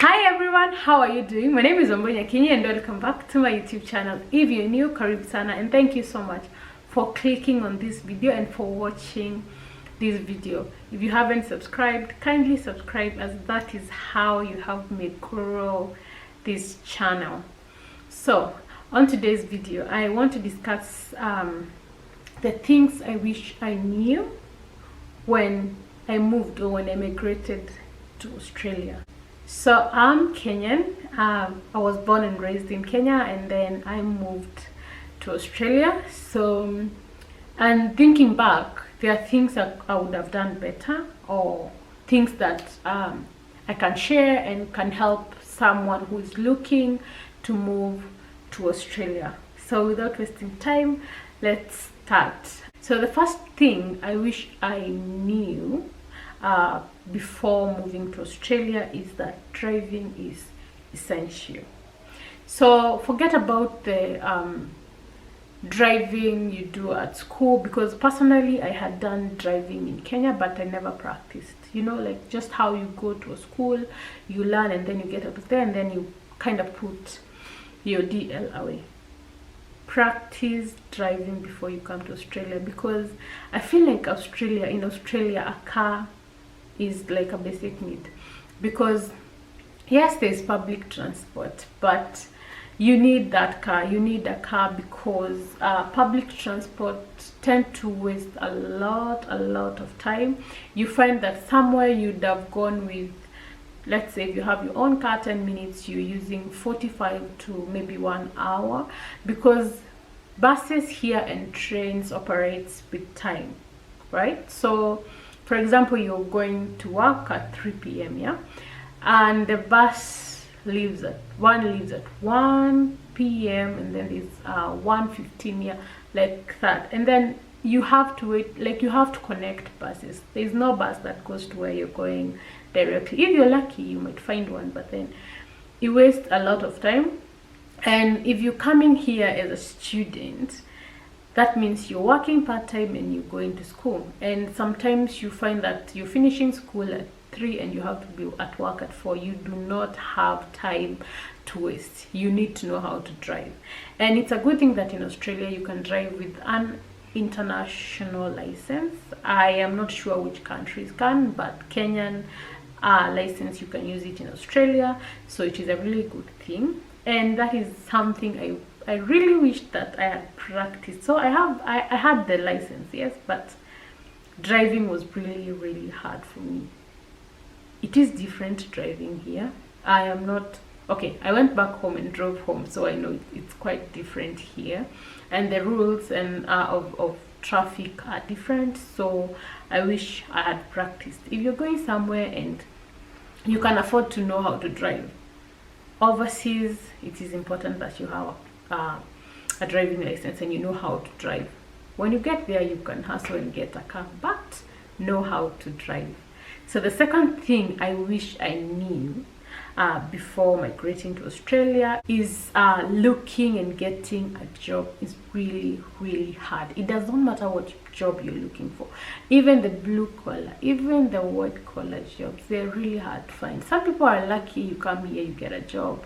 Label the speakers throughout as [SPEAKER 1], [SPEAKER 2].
[SPEAKER 1] Hi everyone, how are you doing? My name is Ombonya Kenya and welcome back to my YouTube channel. If you're new, karibu sana, and thank you so much for clicking on this video and for watching this video. If you haven't subscribed, kindly subscribe, as that is how you help me grow this channel. So on today's video, I want to discuss the things I wish I knew when I moved or when I migrated to Australia. So I'm Kenyan. I was born and raised in Kenya, and then I moved to Australia. So, and thinking back, there are things that I would have done better, or things that I can share and can help someone who is looking to move to Australia. So without wasting time, let's start. So the first thing I wish I knew before moving to Australia is that driving is essential. So forget about the driving you do at school, because personally I had done driving in Kenya, but I never practiced. You know, like just how you go to a school, you learn, and then you get out of there, and then you kind of put your DL away. Practice driving before you come to Australia, because I feel like in Australia a car is like a basic need. Because yes, there's public transport, but you need that car. You need a car because public transport tend to waste a lot of time. You find that somewhere you'd have gone with, let's say if you have your own car, 10 minutes, you're using 45 to maybe 1 hour, because buses here and trains operates with time, right? So for example, you're going to work at 3 p.m. yeah, and the bus leaves at 1 p.m. and then it's 1:15, yeah, like that, and then you have to wait, like you have to connect buses. There's no bus that goes to where you're going directly. If you're lucky, you might find one, but then it wastes a lot of time. And if you're coming here as a student, that means you're working part-time and you're going to school, and sometimes you find that you're finishing school at 3 and you have to be at work at 4. You do not have time to waste. You need to know how to drive, and it's a good thing that in Australia you can drive with an international license. I am not sure which countries can, but Kenyan license, you can use it in Australia, so it is a really good thing, and that is something I really wish that I had practiced. So I had the license, yes, but driving was really hard for me. It is different driving here. I went back home and drove home, so I know it's quite different here, and the rules and of traffic are different. So I wish I had practiced. If you're going somewhere and you can afford to know how to drive overseas, it is important that you have a driving license and you know how to drive. When you get there, you can hustle and get a car, but know how to drive. So the second thing I wish I knew before migrating to Australia is looking and getting a job is really hard. It does not matter what job you're looking for, even the blue collar, even the white collar jobs, they're really hard to find. Some people are lucky, you come here, you get a job,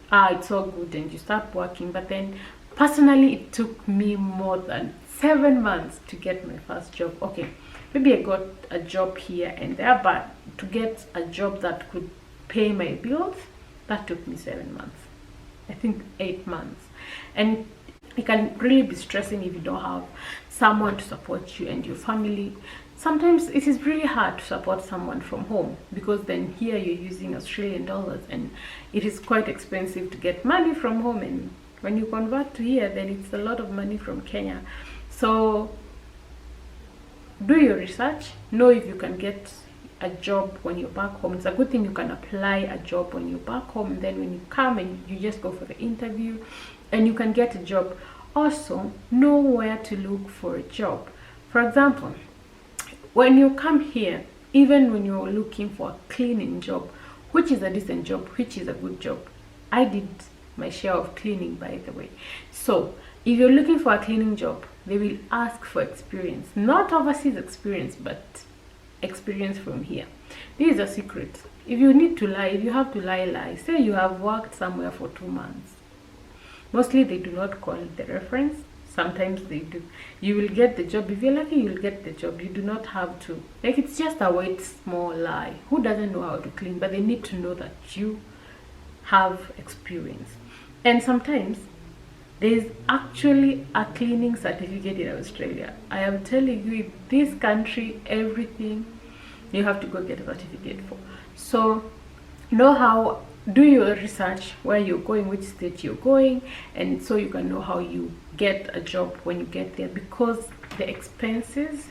[SPEAKER 1] it's all good, and you start working. But then personally, it took me more than 7 months to get my first job. Okay, maybe I got a job here and there, but to get a job that could pay my bills, that took me 7 months, I think 8 months. And it can really be stressing if you don't have someone to support you and your family. Sometimes it is really hard to support someone from home, because then here you're using Australian dollars and it is quite expensive to get money from home, and when you convert to here, then it's a lot of money from Kenya. So do your research, know if you can get a job when you're back home. It's a good thing you can apply a job when you're back home, and then when you come and you just go for the interview and you can get a job. Also, know where to look for a job. For example, when you come here, even when you're looking for a cleaning job, which is a decent job, which is a good job, I did my share of cleaning, by the way. So if you're looking for a cleaning job, they will ask for experience, not overseas experience, but experience from here. This is a secret. If you need to lie, if you have to lie. Say you have worked somewhere for 2 months. Mostly they do not call the reference. Sometimes they do. You will get the job. If you're lucky, you'll get the job. You do not have to. Like, it's just a white small lie. Who doesn't know how to clean? But they need to know that you have experience. And sometimes there's actually a cleaning certificate in Australia. I am telling you, in this country, everything you have to go get a certificate for. So know how, do your research where you're going, which state you're going, and so you can know how you get a job when you get there, because the expenses,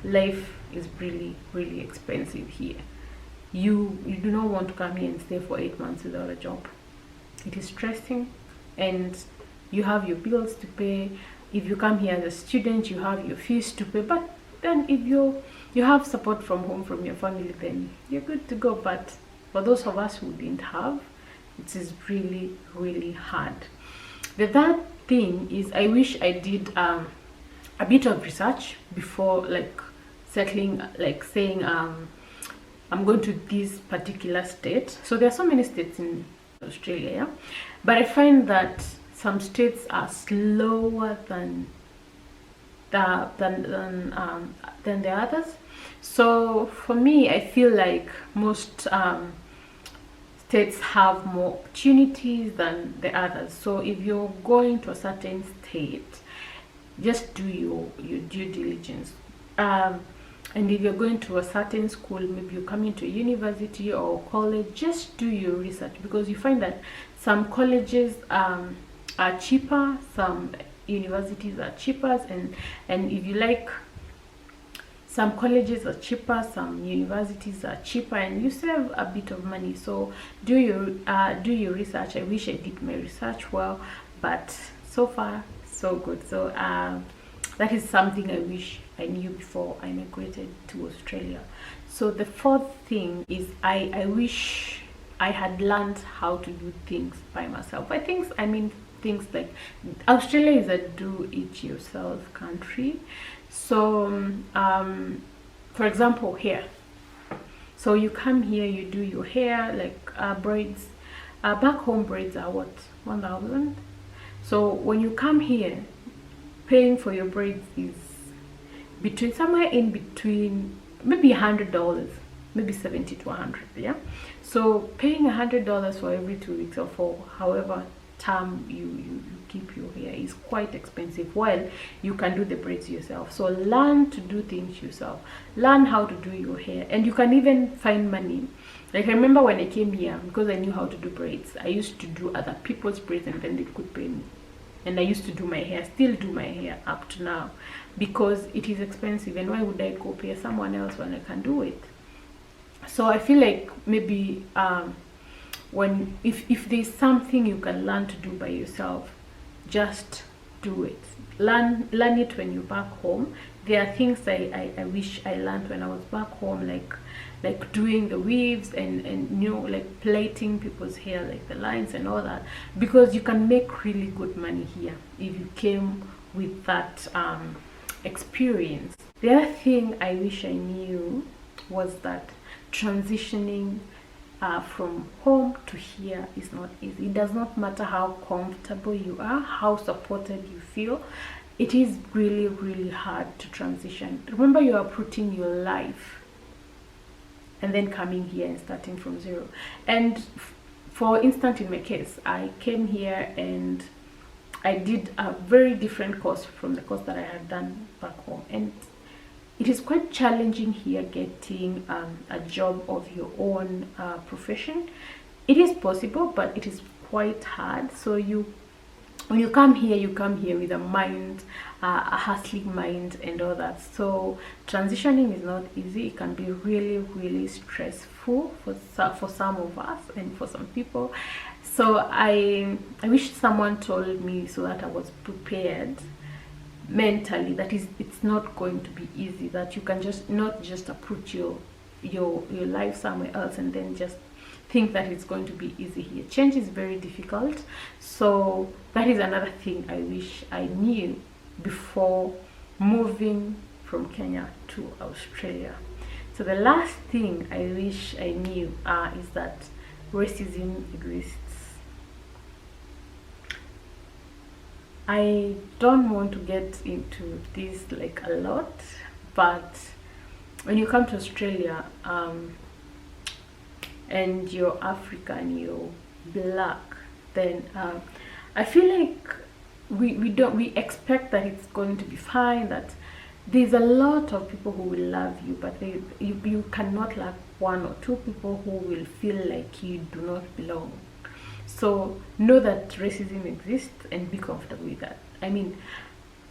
[SPEAKER 1] life is really, really expensive here. You do not want to come here and stay for 8 months without a job. It is stressing, and you have your bills to pay. If you come here as a student, you have your fees to pay. But then if you have support from home, from your family, then you're good to go. But for those of us who didn't have, it is really, really hard. The third thing is, I wish I did a bit of research before, like, settling, like saying I'm going to this particular state. So there are so many states in Australia, yeah? But I find that some states are slower than the others. So for me, I feel like most states have more opportunities than the others. So if you're going to a certain state, just do your due diligence. And if you're going to a certain school, maybe you're coming to a university or college, just do your research, because you find that some colleges are cheaper, some universities are cheaper, and if you like, some colleges are cheaper, some universities are cheaper, and you save a bit of money. So do your research. I wish I did my research well, but so far so good. So that is something I wish I knew before I migrated to Australia. So the fourth thing is, I wish I had learned how to do things by myself. I mean things like, Australia is a do-it-yourself country. So for example, here, so you come here, you do your hair, like braids. Back home, braids are what, 1,000. So when you come here, paying for your braids is somewhere in between, maybe $100, maybe 70 to 100. Yeah, so paying $100 for every 2 weeks, or for however term you keep your hair, is quite expensive, while you can do the braids yourself. So learn to do things yourself, learn how to do your hair, and you can even find money. Like, I remember when I came here, because I knew how to do braids, I used to do other people's braids, and then they could pay me. And I used to do my hair, still do my hair up to now, because it is expensive, and why would I go pay someone else when I can do it? So I feel like maybe if there's something you can learn to do by yourself, just do it. Learn it when you're back home. There are things I wish I learned when I was back home, like doing the weaves and you know, like plaiting people's hair, like the lines and all that, because you can make really good money here if you came with that experience. The other thing I wish I knew was that transitioning from home to here is not easy. It does not matter how comfortable you are, how supported you feel. It is really, really hard to transition. Remember, you are putting your life and then coming here and starting from zero. And for instance, in my case, I came here and I did a very different course from the course that I had done back home, and it is quite challenging here getting a job of your own profession. It is possible, but it is quite hard. So when you come here with a mind, a hustling mind and all that. So transitioning is not easy. It can be really, really stressful for some of us and for some people. So I wish someone told me, so that I was prepared mentally, that it's not going to be easy, that you can not just approach your life somewhere else and then just think that it's going to be easy here. Change is very difficult. So that is another thing I wish I knew before moving from Kenya to Australia. So the last thing I wish I knew is that racism exists. I don't want to get into this like a lot, but when you come to Australia and you're African, you're black, then I feel like we expect that it's going to be fine, that there's a lot of people who will love you, but you cannot love one or two people who will feel like you do not belong. So know that racism exists and be comfortable with that. I mean,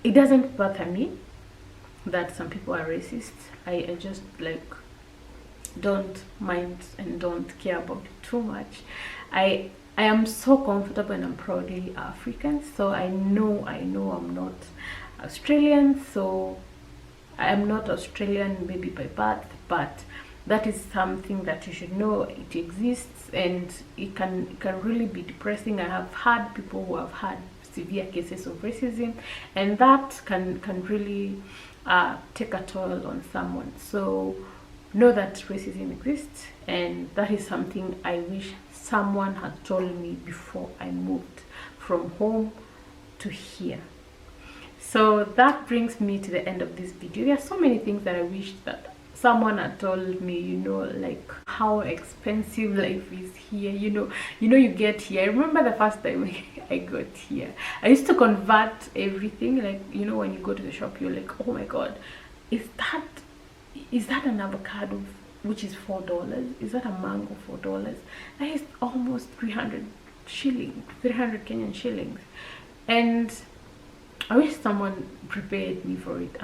[SPEAKER 1] it doesn't bother me that some people are racist. I just like don't mind and don't care about it too much. I am so comfortable and I'm proudly African. So I know I'm not Australian. So I am not Australian maybe by birth, but that is something that you should know. It exists and it can really be depressing. I have had people who have had severe cases of racism, and that can really take a toll on someone. So know that racism exists, and that is something I wish someone had told me before I moved from home to here. So that brings me to the end of this video. There are so many things that I wish that someone had told me, you know, like how expensive life is here. You know you get here. I remember the first time I got here, I used to convert everything, like, you know, when you go to the shop, you're like, oh my god, is that an avocado which is $4? Is that a mango $4? That is almost 300 shillings, 300 Kenyan shillings. And I wish someone prepared me for it.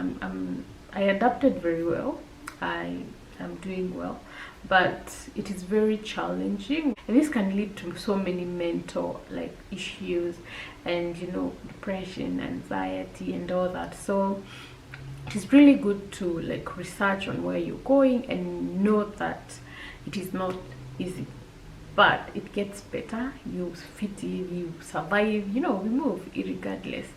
[SPEAKER 1] I adapted very well. I am doing well, but it is very challenging, and this can lead to so many mental like issues, and you know, depression, anxiety, and all that. So it is really good to like research on where you're going and know that it is not easy, but it gets better. You fit in, you survive, you know, we move regardless.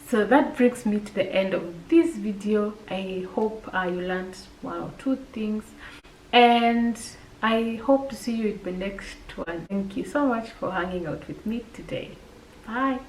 [SPEAKER 1] So that brings me to the end of this video. I hope you learned one or two things, and I hope to see you in the next one. Thank you so much for hanging out with me today. Bye.